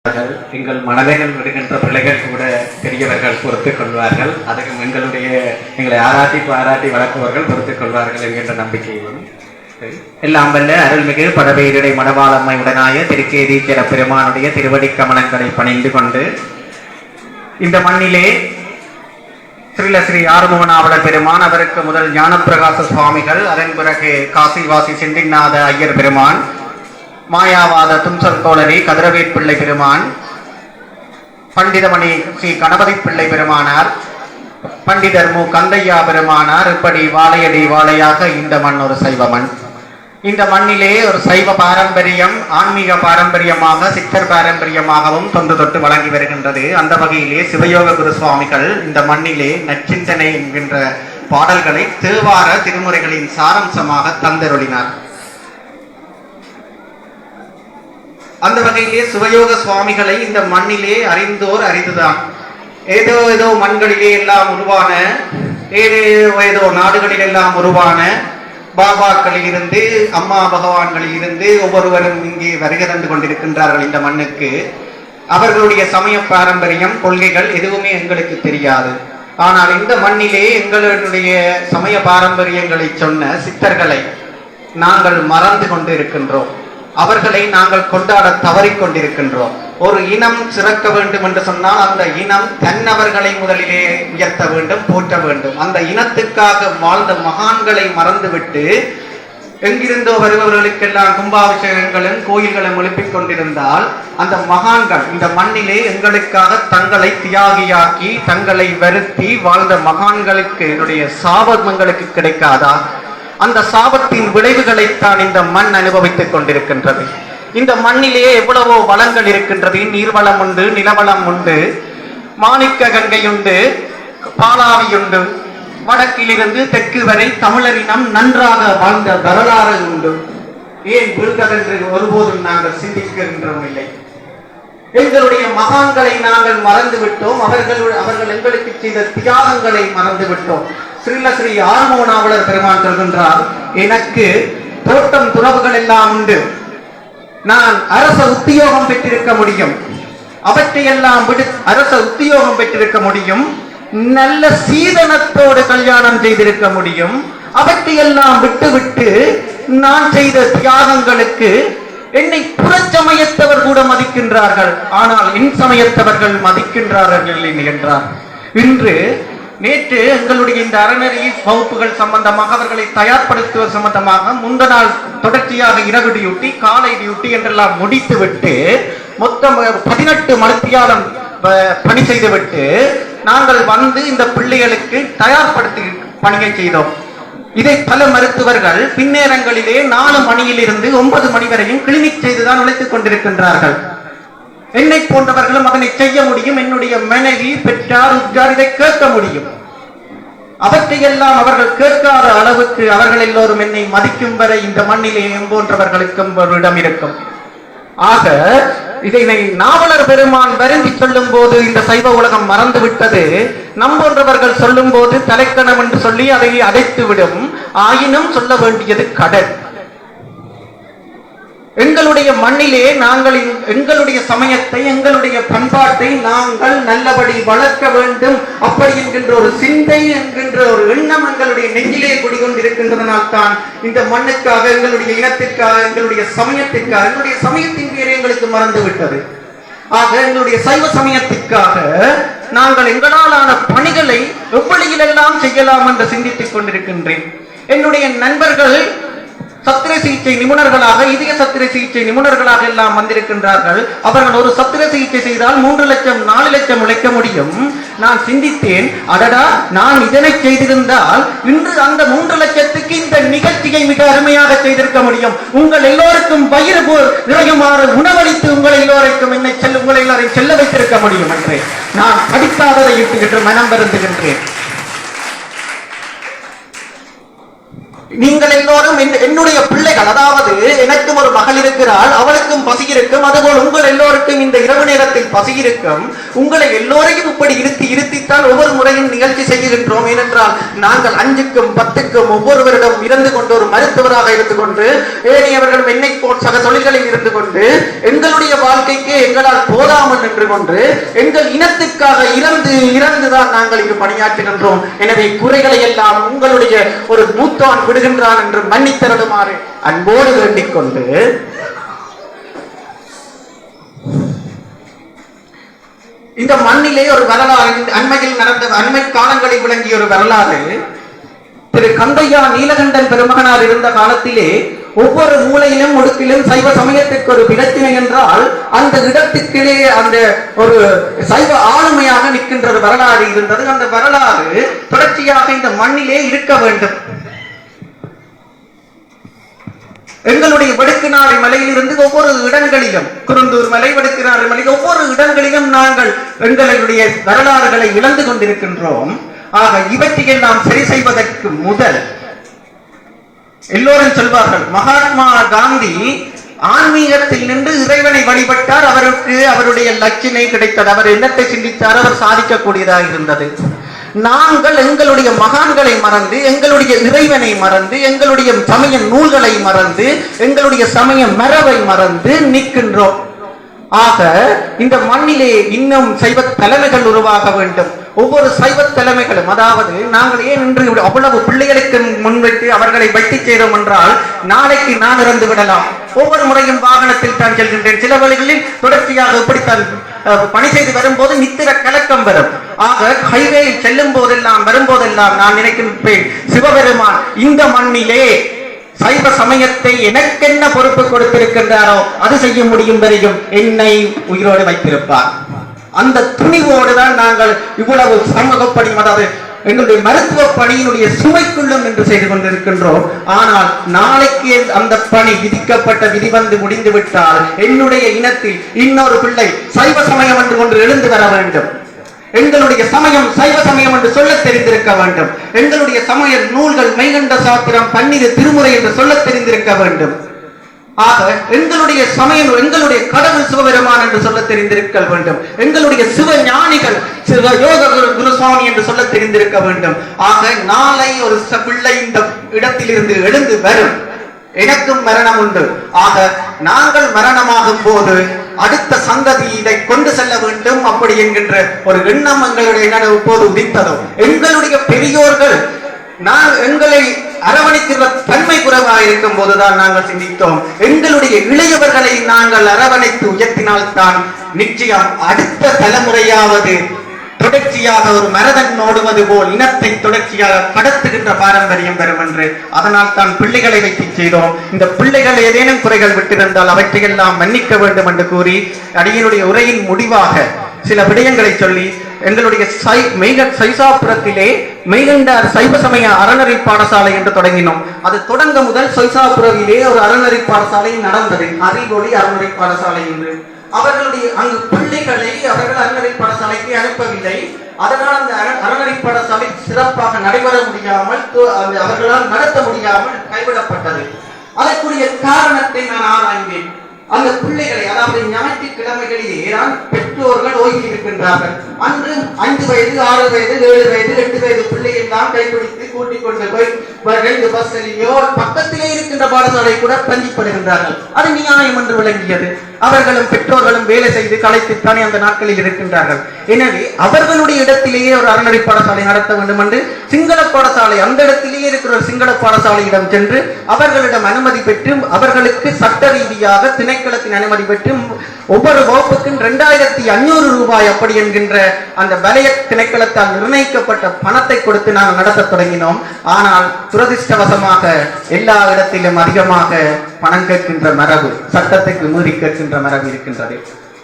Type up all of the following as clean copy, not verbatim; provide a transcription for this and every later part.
எங்கள் மனதைகள் விடுகின்ற பிள்ளைகள் கூட பெரியவர்கள் பொறுத்துக் கொள்வார்கள். அதுக்கு எங்களை ஆராட்டி பாராட்டி வளர்ப்பவர்கள் பொறுத்துக் கொள்வார்கள் என்கின்ற நம்பிக்கையும் எல்லாம் வல்ல அருள்மிகு படவேரிடை மடவாளம்மை உடனாய திருக்கேதீச்சர பெருமானுடைய திருவடி கமலங்களை பணிந்து கொண்டு இந்த மண்ணிலே ஸ்ரீ ஆறுமுகநாவலர் பெருமான், அவருக்கு முதல் ஞானப்பிரகாச சுவாமிகள், அதன் பிறகு காசிவாசி செந்திநாத ஐயர் பெருமான், மாயாவாத தும்சல் தோழரி கதிரவேற் பிள்ளை பெருமான், பண்டிதமணி ஸ்ரீ கணபதி பிள்ளை பெருமானார், பண்டிதர் மு கந்தையா பெருமானார், இப்படி வாழையடி வாழையாக இந்த மண் ஒரு சைவ மண். இந்த மண்ணிலே ஒரு சைவ பாரம்பரியம் ஆன்மீக பாரம்பரியமாக சித்தர் பாரம்பரியமாகவும் தொன்று தொட்டு வழங்கி வருகின்றது. அந்த வகையிலே சிவயோக குரு சுவாமிகள் இந்த மண்ணிலே நச்சிந்தனை என்கின்ற பாடல்களை தேவார திருமுறைகளின் சாரம்சமாக தந்தருளினார். அந்த வகையிலே சிவயோக சுவாமிகளை இந்த மண்ணிலே அறிந்தோர் அறிந்துதான். ஏதோ மண்களிலே எல்லாம் உருவான, ஏதோ நாடுகளில் எல்லாம் உருவான பாபாக்களில் இருந்து அம்மா பகவான்களில் இருந்து ஒவ்வொருவரும் இங்கே வருகை தந்து கொண்டிருக்கின்றார்கள் இந்த மண்ணுக்கு. அவர்களுடைய சமய பாரம்பரியம் கொள்கைகள் எதுவுமே எங்களுக்கு தெரியாது. ஆனால் இந்த மண்ணிலே எங்களுடைய சமய பாரம்பரியங்களை சொன்ன சித்தர்களை நாங்கள் மறந்து கொண்டு இருக்கின்றோம். அவர்களை நாங்கள் கொண்டாட தவறிக்கொண்டிருக்கின்றோம். ஒரு இனம் சிறக்க வேண்டும் என்று சொன்னால் அந்த இனம் தன்னவர்களை முதலிலே உயர்த்த வேண்டும், போற்ற வேண்டும். அந்த இனத்துக்காக வாழ்ந்த மகான்களை மறந்துவிட்டு எங்கிருந்தோ வருபவர்களுக்கெல்லாம் கும்பாபிஷேகங்களும் கோயில்களும் எழுப்பிக் கொண்டிருந்தால் அந்த மகான்கள் இந்த மண்ணிலே எங்களுக்காக தங்களை தியாகியாக்கி தங்களை வருத்தி வாழ்ந்த மகான்களுக்கு என்னுடைய சாபங்களுக்கு கிடைக்காதா? அந்த சாபத்தின் விளைவுகளைத்தான் இந்த மண் அனுபவித்துக் கொண்டிருக்கின்றது. இந்த மண்ணிலே எவ்வளவோ வளங்கள் இருக்கின்றது. நீர்வளம் உண்டு, நிலவளம் உண்டு, மாணிக்க கங்கை உண்டு, பாலாவி உண்டு. வடக்கிலிருந்து தெற்கு வரை தமிழரினம் நன்றாக வாழ்ந்த வரலாறு உண்டு. ஏன் விழுந்ததென்று ஒருபோதும் நாங்கள் சிந்திக்கின்றோம் இல்லை. எங்களுடைய மகான்களை நாங்கள் மறந்து விட்டோம். அவர்கள் எங்களுக்கு செய்த தியாகங்களை மறந்து விட்டோம். ஸ்ரீ ஆறுமுகநாவலர் பெருமான் சொல்கின்றார், எனக்கு தோட்டம் துறவுகள் எல்லாம் உண்டு, நான் அரச உத்தியோகம் பெற்றிருக்க முடியும், அவற்றையெல்லாம் அரச உத்தியோகம் பெற்றிருக்க முடியும், நல்ல சீதனத்தோடு கல்யாணம் செய்திருக்க முடியும், அவற்றையெல்லாம் விட்டுவிட்டு நான் செய்த தியாகங்களுக்கு என்னை புறச்சமயத்தவர் கூட மதிக்கின்றார்கள், ஆனால் என் சமயத்தவர்கள் மதிக்கின்றார்கள் என்றார். இன்று நேற்று எங்களுடைய இந்த அறநெறி வகுப்புகள் சம்பந்தமாக அவர்களை தயார்படுத்துவது சம்பந்தமாக முந்த நாள் தொடர்ச்சியாக இரவு டியூட்டி, காலை டியூட்டி என்றெல்லாம் முடித்துவிட்டு மொத்தம் 18 மணித்தியாலம் பணி செய்துவிட்டு நாங்கள் வந்து இந்த பிள்ளைகளுக்கு தயார்படுத்தி பணியை செய்தோம். இதை பல மருத்துவர்கள் பின்னேரங்களிலே 4 மணியிலிருந்து 9 மணி வரையும் கிளினிக் செய்துதான் உழைத்துக் கொண்டிருக்கின்றார்கள். என்னை போன்றவர்களும் அதனை செய்ய முடியும். என்னுடைய மனைவி, பெற்றார், உற்றார் இதை கேட்க முடியும். அவற்றையெல்லாம் அவர்கள் கேட்காத அளவுக்கு அவர்கள் எல்லோரும் என்னை மதிக்கும் வரை இந்த மண்ணிலே போன்றவர்களுக்கும் ஒரு இடம் இருக்கும். ஆக இதனை நாவலர் பெருமான் வருந்தி சொல்லும் போது இந்த சைவ உலகம் மறந்து விட்டது. நம்போன்றவர்கள் சொல்லும் போது தலைக்கணம் என்று சொல்லி அதை அடைத்துவிடும். ஆயினும் சொல்ல வேண்டியது கடல். எங்களுடைய மண்ணிலே நாங்கள் எங்களுடைய சமயத்தை, எங்களுடைய பண்பாட்டை நாங்கள் நல்லபடி வளர்க்க வேண்டும். அப்படி என்கின்ற ஒரு சிந்தை என்கின்ற ஒரு எண்ணம் எங்களுடைய நெஞ்சிலே குடிகொண்டிருக்கின்றதனால் தான் இந்த மண்ணுக்காக, எங்களுடைய இனத்திற்காக, எங்களுடைய சமயத்திற்காக, எங்களுடைய சமயத்தின் பேரை எங்களுக்கு மறந்து விட்டது. ஆக எங்களுடைய சைவ சமயத்திற்காக நாங்கள் எங்களாலான பணிகளை எவ்வளியிலெல்லாம் செய்யலாம் என்று சிந்தித்துக் கொண்டிருக்கின்றேன். என்னுடைய நண்பர்கள் சத்திர சிகிச்சை நிபுணர்களாக, இதய சத்திர சிகிச்சை நிபுணர்களாக எல்லாம் வந்திருக்கின்றார்கள். அவர்கள் ஒரு சத்திர சிகிச்சை செய்தால் 3 லட்சம் 4 லட்சம் உழைக்க முடியும். நான் சிந்தித்தேன், அடடா, நான் இதனை செய்திருந்தால் இன்று அந்த 3 லட்சத்துக்கு இந்த நிகழ்ச்சியை மிக அருமையாக செய்திருக்க முடியும். உங்கள் எல்லோருக்கும் வயிறு போர் நிறையுமாறு உணவளித்து உங்களை எல்லோரையும் செல்ல வைத்திருக்க முடியும் என்று நான் படிக்காததை இட்டு மனம் வருந்துகின்றேன். நீங்கள் எல்லோரும் என்னுடைய பிள்ளைகள், அதாவது எனக்கும் ஒரு மகள் இருக்கிறாள், அவளுக்கும் பசி இருக்கும், அதுபோல் உங்கள் எல்லோருக்கும் இந்த இரவு நேரத்தில் பசி இருக்கும். உங்களை எல்லோரையும் இப்படி இருத்தித்தான் ஒவ்வொரு முறையும் நிகழ்ச்சி செய்கின்றோம். ஏனென்றால் நாங்கள் 5க்கும் 10க்கும் ஒவ்வொருவரிடம் இருந்து கொண்டு ஒரு மருத்துவராக இருந்து கொண்டு ஏனையவர்கள் என்னை போல் சக தொழில்களில் இருந்து கொண்டு எங்களுடைய வாழ்க்கைக்கு எங்களால் போதாமல் நின்று கொண்டு எங்கள் இனத்துக்காக இறந்துதான் நாங்கள் இங்கு பணியாற்றுகின்றோம். எனவே குறைகளை எல்லாம் உங்களுடைய ஒரு மூத்தவன் விடுகின்றான் என்று மன்னித்தருளுமாறு அன்போடு வேண்டிக் கொண்டு இந்த மண்ணிலே ஒரு வரலாறு, அண்மையில் நடந்த அண்மை காலங்களில் விளங்கிய ஒரு வரலாறு. திரு கந்தையா நீலகண்டன் பெருமகனார் இருந்த காலத்திலே ஒவ்வொரு மூலையிலும் முடுக்கிலும் சைவ சமயத்திற்கு ஒரு பிரச்சனை என்றால் அந்த இடத்துக்கிலே அந்த ஒரு சைவ ஆளுமையாக நிற்கின்ற ஒரு வரலாறு இருந்தது. அந்த வரலாறு தொடர்ச்சியாக இந்த மண்ணிலே இருக்க வேண்டும். எங்களுடைய வடுக்குநாறு மலையிலிருந்து ஒவ்வொரு இடங்களிலும், குருந்தூர் மலை, வடுக்குநாறு மலை, ஒவ்வொரு இடங்களிலும் நாங்கள் எங்களுடைய வரலாறுகளை இழந்து கொண்டிருக்கின்றோம். ஆக இவற்றையெல்லாம் சரி செய்வதற்கு முதல் எல்லோரும் சொல்வார்கள், மகாத்மா காந்தி ஆன்மீகத்தில் நின்று இறைவனை வழிபட்டார், அவருக்கு அவருடைய லட்சினை கிடைத்தது, அவர் என்னத்தை சிந்தித்தார், அவர் சாதிக்கக்கூடியதாக இருந்தது. நாங்கள் எங்களுடைய மகான்களை மறந்து, எங்களுடைய இறைவனை மறந்து, எங்களுடைய சமய நூல்களை மறந்து, எங்களுடைய சமய மரபை மறந்து நிற்கின்றோம். ஆக இந்த மண்ணிலே இன்னும் சைவ தலைமைகள் உருவாக வேண்டும். ஒவ்வொரு சைவ தலைமைகளும், அதாவது நாங்கள் ஏன் இன்று அவ்வளவு பிள்ளைகளுக்கு முன்வைத்து அவர்களை வெட்டி செய்தோம் என்றால் நாளைக்கு நான் இறந்து விடலாம். ஒவ்வொரு முறையும் வாகனத்தில் தான் செல்கின்றேன், சில வழிகளில் தொடர்ச்சியாக இப்படித்தான் பணி செய்து வரும்போது நித்திர கலக்கம் வரும். ஆக ஹைவேயில் செல்லும் போதெல்லாம் வரும்போதெல்லாம் நான் நினைக்கின்றேன், சிவபெருமான் இந்த மண்ணிலே சைவ சமயத்தை எனக்கென்ன பொறுப்பு கொடுத்திருக்கின்றாரோ அது செய்ய முடியும் வரையும் என்னை உயிரோடு வைத்திருப்பார். அந்த துணிவோடுதான் நாங்கள் இவ்வளவு சமூகப்படி, அதாவது எங்களுடைய மருத்துவ பணியினுடைய சுமைக்குள்ளும் என்று செய்து கொண்டிருக்கின்றோம். ஆனால் நாளைக்கு அந்த பணி விதிக்கப்பட்ட விதி வந்து முடிந்து விட்டால் என்னுடைய இனத்தில் இன்னொரு பிள்ளை சைவ சமயம் என்று ஒன்று எழுந்து வர வேண்டும். எங்களுடைய சமயம் சைவ சமயம் என்று சொல்ல தெரிந்திருக்க வேண்டும். எங்களுடைய சமய நூல்கள் மெய்கண்ட சாத்திரம், பன்னிரு திருமுறை என்று சொல்ல தெரிந்திருக்க வேண்டும். ஆக எங்களுடைய சமயம், எங்களுடைய கடவுள் சிவபெருமான் என்று சொல்ல தெரிந்திருக்க வேண்டும். எங்களுடைய சிவ ஞானிகள் யோக குருசுவாமி என்று சொல்ல தெரிந்திருக்க வேண்டும். ஆக நாளை ஒரு பிள்ளை இந்த இடத்திலிருந்து எழுந்து வரும். எனக்கும் மரணம் உண்டு. ஆக நாங்கள் மரணமாகும் போது அடுத்த சந்ததி இதை கொண்டு செல்ல வேண்டும் அப்படி என்கின்ற ஒரு எண்ணம் எங்களுடைய இப்போது உதித்ததோ. எங்களுடைய பெரியோர்கள் எங்களை அரவணைக்கிற தன்மை குறைவாக இருக்கும் போதுதான் நாங்கள் சிந்தித்தோம். எங்களுடைய இளையவர்களை நாங்கள் அரவணைத்து உயர்த்தினால்தான் நிச்சயம் அடுத்த தலைமுறையாவது தொடர்ச்சியாக ஒரு மரதன் ஓடுவது போல் இனத்தை தொடர்ச்சியாக கடத்துகின்ற பாரம்பரியம் பெறும் என்று. அதனால் தான் பிள்ளைகளை வைத்து செய்தோம். இந்த பிள்ளைகள் ஏதேனும் குறைகள் விட்டிருந்தால் அவற்றையெல்லாம் மன்னிக்க வேண்டும் என்று கூறி அடியினுடைய உரையின் முடிவாக சில விடயங்களை சொல்லி எங்களுடைய சைசாபுரத்திலே மெய்கண்டார் சைவ சமய அறநெறி பாடசாலை என்று தொடங்கினோம். அது தொடங்க முதல் சைசாபுரவிலே ஒரு அறநெறி பாடசாலை நடந்தது, அறிவொளி அறநெறி பாடசாலை என்று. அவர்களுடைய அங்கு பிள்ளைகளை அவர்கள் அறநெறி பாடசாலைக்கு அனுப்பவில்லை. அதனால் அந்த அறநெறி பாடசாலை சிறப்பாக நடைபெற முடியாமல், அவர்களால் நடத்த முடியாமல் கைவிடப்பட்டது. அதற்குரிய காரணத்தை நான் ஆராய்ந்தேன். அந்த பிள்ளைகளை, அதாவது ஞாயிற்றுக்கிழமைகளிலே தான் பெற்றோர்கள் ஓய்வு இருக்கின்றார்கள். அன்று 5 வயது 6 வயது 7 வயது 8 வயது பிள்ளைகள் தான் கைப்பிடித்து கூட்டிக் கொண்டு போய் பஸ்ஸிலேயோ பக்கத்திலே இருக்கின்ற பாடசாலை கூட பஞ்சிப்படுகின்றார்கள். அது நியாயம் என்று விளங்கியது. அவர்களும் பெற்றோர்களும் வேலை செய்து களைத்துத்தானே அந்த நாட்களில் இருக்கின்றார்கள். எனவே அவர்களுடைய இடத்திலேயே ஒரு அறநெறி பாடசாலை நடத்த வேண்டும் என்று சிங்கள பாடசாலை, அந்த இடத்திலேயே இருக்கிற ஒரு சிங்கள பாடசாலையிடம் சென்று அவர்களிடம் அனுமதி பெற்று, அவர்களுக்கு சட்ட ரீதியாக திணைக்களத்தின் அனுமதி பெற்று ஒவ்வொரு வகுப்புக்கும் 2500 ரூபாய் அப்படி என்கின்ற அந்த வலய திணைக்களத்தால் நிர்ணயிக்கப்பட்ட பணத்தை கொடுத்து நாங்கள் நடத்த தொடங்கினோம். ஆனால் துரதிர்ஷ்டவசமாக எல்லா இடத்திலும் அதிகமாக பணம் கேட்கின்ற மரபு, சட்டத்துக்கு மீறி கேட்கின்ற மரபு இருக்கின்றது.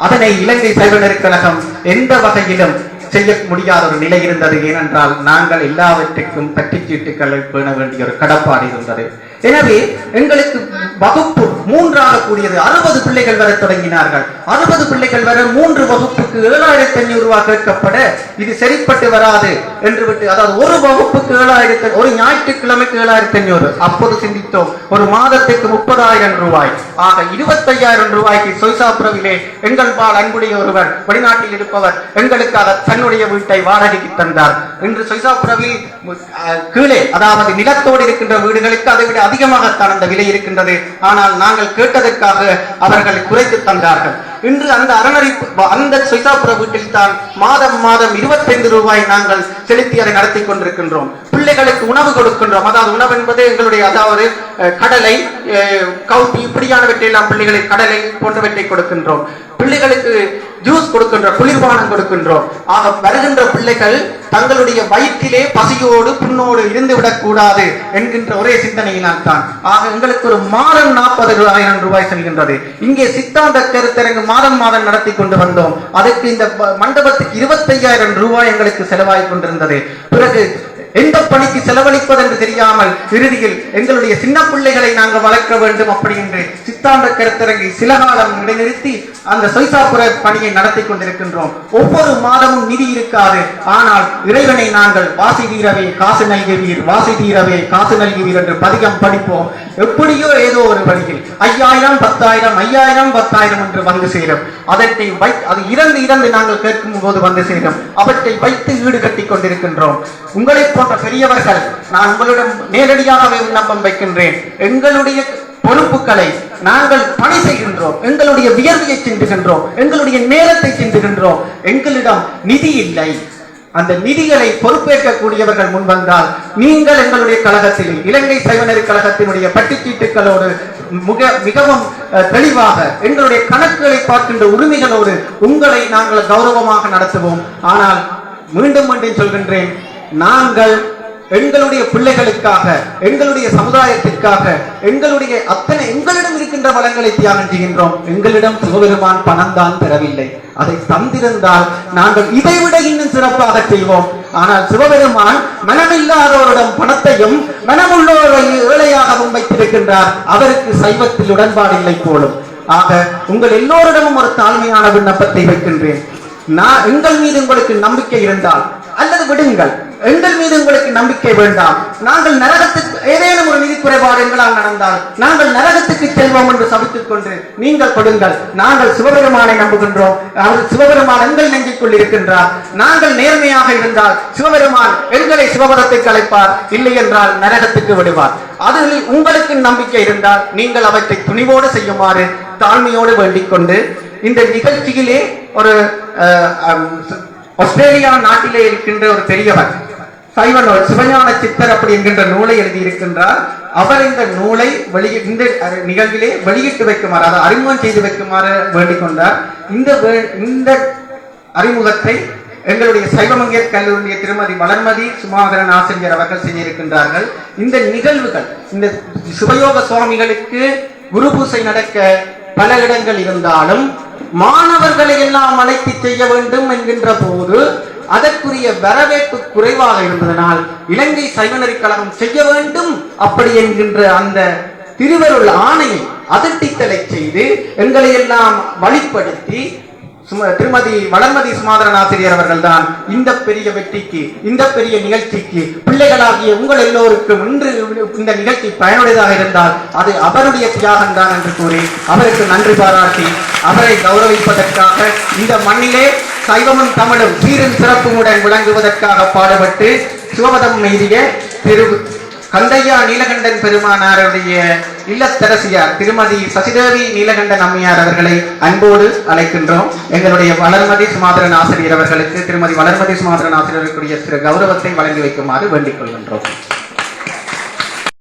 அதனை இலங்கை சைவ நெறிக்கழகம் எந்த வகையிலும் செய்ய முடியாத ஒரு நிலை இருந்தது. ஏனென்றால் நாங்கள் எல்லாவற்றுக்கும் பட்டிச்சீட்டுகளை பேண வேண்டிய ஒரு கடப்பாடு இருந்தது. எனவே எங்களுக்கு வகுப்பு 3 கூடியது. 60 பிள்ளைகள் வர தொடங்கினார்கள். 60 பிள்ளைகள் வர 3 வகுப்புக்கு 7500 ரூபாய் கேட்கப்பட இது சரிப்பட்டு வராது என்று விட்டு, அதாவது ஒரு வகுப்புக்கு 7,000, ஒரு ஞாயிற்றுக்கிழமைக்கு 7,500. அப்போது சிந்தித்தோம், ஒரு மாதத்துக்கு 30,000 ரூபாய், ஆக 25,000 ரூபாய்க்கு சொய்சாபுரவிலே எங்கள் பால் அன்புடைய ஒருவர் வெளிநாட்டில் இருப்பவர் எங்களுக்காக தன்னுடைய வீட்டை வாடகைக்கு தந்தார். இன்று சொய்சாபுரவில் கீழே, அதாவது நிலத்தோடு இருக்கின்ற வீடுகளுக்கு அதை விட அதிகமாகத்தான் அந்த விலை இருக்கின்றது. ஆனால் நாங்கள் கேட்டதற்காக அவர்கள் குறைத்து தந்தார்கள். இன்று அந்த அந்த சொய்சாபுர வீட்டில் தான் மாதம் 25 ரூபாய் நாங்கள் செலுத்தி அதை நடத்தி கொண்டிருக்கின்றோம். பிள்ளைகளுக்கு உணவு கொடுக்கின்றோம். அதாவது உணவு என்பது எங்களுடைய, அதாவது கடலை, கவுப்பி இப்படியானவற்றை எல்லாம் பிள்ளைகளை, கடலை போன்றவற்றை கொடுக்கின்றோம். பிள்ளைகளுக்கு ஜூஸ் கொடுக்கின்றோம், குளிர்பானம் கொடுக்கின்றோம். ஆக வருகின்ற பிள்ளைகள் தங்களுடைய வயிற்றிலே பசியோடு புண்ணோடு இருந்து விடக்கூடாது என்கின்ற ஒரே சிந்தனையினால் தான். ஆக எங்களுக்கு ஒரு மாதம் 40,000 ரூபாய் செல்கின்றது. இங்கே சித்தாந்த கருத்தரங்கு மாதம் நடத்தி கொண்டு வந்தோம். அதற்கு இந்த மண்டபத்துக்கு 25,000 ரூபாய் எங்களுக்கு செலவாகி கொண்டிருந்தது. பிறகு எந்த பணிக்கு செலவழிப்பது என்று தெரியாமல் இறுதியில் எங்களுடைய சின்ன பிள்ளைகளை நாங்கள் வளர்க்க வேண்டும் அப்படி என்று சித்தாந்த கருத்தரங்கை சில காலம் இடைநிறுத்தி அந்த சொய்சாபுர பணியை நடத்தி கொண்டிருக்கின்றோம். ஒவ்வொரு மாதமும் நிதி இருக்காது. ஆனால் இறைவனை நாங்கள் வாசி தீரவே காசு நல்குவீர், வாசி தீரவே காசு நல்குவீர் என்று பதிகம் படிப்போம். எப்படியோ ஏதோ ஒரு வழியில் 5,000, 10,000, 5,000, 10,000 என்று வந்து சேரும். அதற்றை அது இறந்து நாங்கள் கேட்கும் போது வந்து சேரும். அவற்றை வைத்து ஈடு கட்டி கொண்டிருக்கின்றோம். உங்களை போன்ற பெரியவர்கள், நான் உங்களிடம் நேரடியாகவே விண்ணப்பம் வைக்கின்றேன். எங்களுடைய பொறுப்புகளை நாங்கள் பணி செய்கின்றோம், எங்களுடைய வியர்வையை சிந்துகின்றோம், எங்களுடைய நேரத்தை சிந்துகின்றோம். எங்களிடம் நிதி இல்லை. அந்த நிதிகளை பொறுப்பேற்கக்கூடியவர்கள் முன்வந்தால், நீங்கள் எங்களுடைய கழகத்தில், இலங்கை சைவநெறி கழகத்தினுடைய பட்டிச்சீட்டுகளோடு மிகவும் தெளிவாக எங்களுடைய கணக்குகளை பார்க்கின்ற உரிமைகளோடு உங்களை நாங்கள் கௌரவமாக நடத்துவோம். ஆனால் மீண்டும் சொல்கின்றேன், நாங்கள் எங்களுடைய பிள்ளைகளுக்காக, எங்களுடைய சமுதாயத்திற்காக, எங்களிடம் இருக்கின்ற வளங்களை தியாகம் செய்கின்றோம். எங்களிடம் சிவபெருமான் பணம் தான் பெறவில்லை. அதை தந்திருந்தால் நாங்கள் இதைவிட இன்னும் சிறப்பாக செய்வோம். ஆனால் சிவபெருமான் மனமில்லாதவரிடம் பணத்தையும் மனமுள்ளோரை ஏழையாகவும் வைத்திருக்கின்றார். அவருக்கு சைவத்தில் உடன்பாடு இல்லை போலும். ஆக உங்கள் எல்லோரிடமும் ஒரு தாழ்மையான விண்ணப்பத்தை வைக்கின்றேன். எங்கள் மீது உங்களுக்கு நம்பிக்கை இருந்தால் அல்லது விடுங்கள், எங்கள் மீது உங்களுக்கு நம்பிக்கை வேண்டாம். நாங்கள் நரகத்துக்கு ஏதேனும் ஒரு நிதி குறைபாடு எங்களால் நடந்தால் நாங்கள் நரகத்துக்கு செல்வோம் என்று சபித்துக் கொண்டு நீங்கள் கொடுங்கள். நாங்கள் சிவபெருமானை நம்புகின்றோம். சிவபெருமான் எங்கள் நெஞ்சுக்குள் இருக்கின்றார். நாங்கள் நேர்மையாக இருந்தால் சிவபெருமான் எங்களை சிவபதத்துக்கு அழைப்பார், இல்லை என்றால் நரகத்துக்கு விடுவார். அதில் உங்களுக்கு நம்பிக்கை இருந்தால் நீங்கள் அவற்றை துணிவோடு செய்யுமாறு தாழ்மையோடு வேண்டிக் கொண்டு, இந்த நிகழ்ச்சியிலே ஒரு ஆஸ்திரேலியா நாட்டிலே இருக்கின்ற ஒரு பெரியவர் சிவஞான சித்தர் அப்படி என்கின்ற நூலை எழுதியிருக்கின்றார். அவர் இந்த நூலை இந்த நிகழ்விலே வெளியிட்டு வைக்குமாறு, அதை அறிமுகம் செய்து வைக்குமாறு வேண்டிக் கொண்டார். இந்த அறிமுகத்தை எங்களுடைய சைவமங்கேற் கல்லூரிய திருமதி வளர்மதி சுமாதரன் ஆசிரியர் அவர்கள் செய்திருக்கின்றார்கள். இந்த நிகழ்வுகள், இந்த சிவயோக சுவாமிகளுக்கு குரு பூசை நடக்க பல இடங்கள் இருந்தாலும் மாணவர்களை எல்லாம் அழைத்து செய்ய வேண்டும் என்கின்ற போது அதற்குரிய வரவேற்பு குறைவாக இருந்ததனால் இலங்கை சைவநெறி கழகம் செய்ய வேண்டும் அப்படி என்கின்ற அந்த திருவருள் ஆணையை அதிர்ட்டித்தலை செய்து எங்களை எல்லாம் வழிப்படுத்தி திருமதி வளர்மதி சுமாதரன் ஆசிரியர் அவர்கள் தான் இந்த பெரிய வெற்றிக்கு, இந்த பெரிய நிகழ்ச்சிக்கு, பிள்ளைகளாகிய உங்கள் எல்லோருக்கும் இன்று இந்த நிகழ்ச்சி பயனுடையதாக இருந்தால் அது அவருடைய தியாகம் தான் என்று கூறி அவருக்கு நன்றி பாராட்டி அவரை கௌரவிப்பதற்காக இந்த மண்ணிலே சைவமும் தமிழும் சீரும் சிறப்புமுடன் விளங்குவதற்காக பாடுபட்டு சிவபதம் மீறிய திரு கந்தையா நீலகண்டன் பெருமானாருடைய இல்லத்தரசியார் திருமதி சசிதேவி நீலகண்டன் அம்மையார் அவர்களை அன்போடு அழைக்கின்றோம். எங்களுடைய வளர்மதி சுமாதரன் ஆசிரியர் அவர்களுக்கு திருமதி வளர்மதி சுமாதரன் ஆசிரியர்களுடைய சிறு கௌரவத்தை வழங்கி வைக்குமாறு வேண்டிக் கொள்கின்றோம்.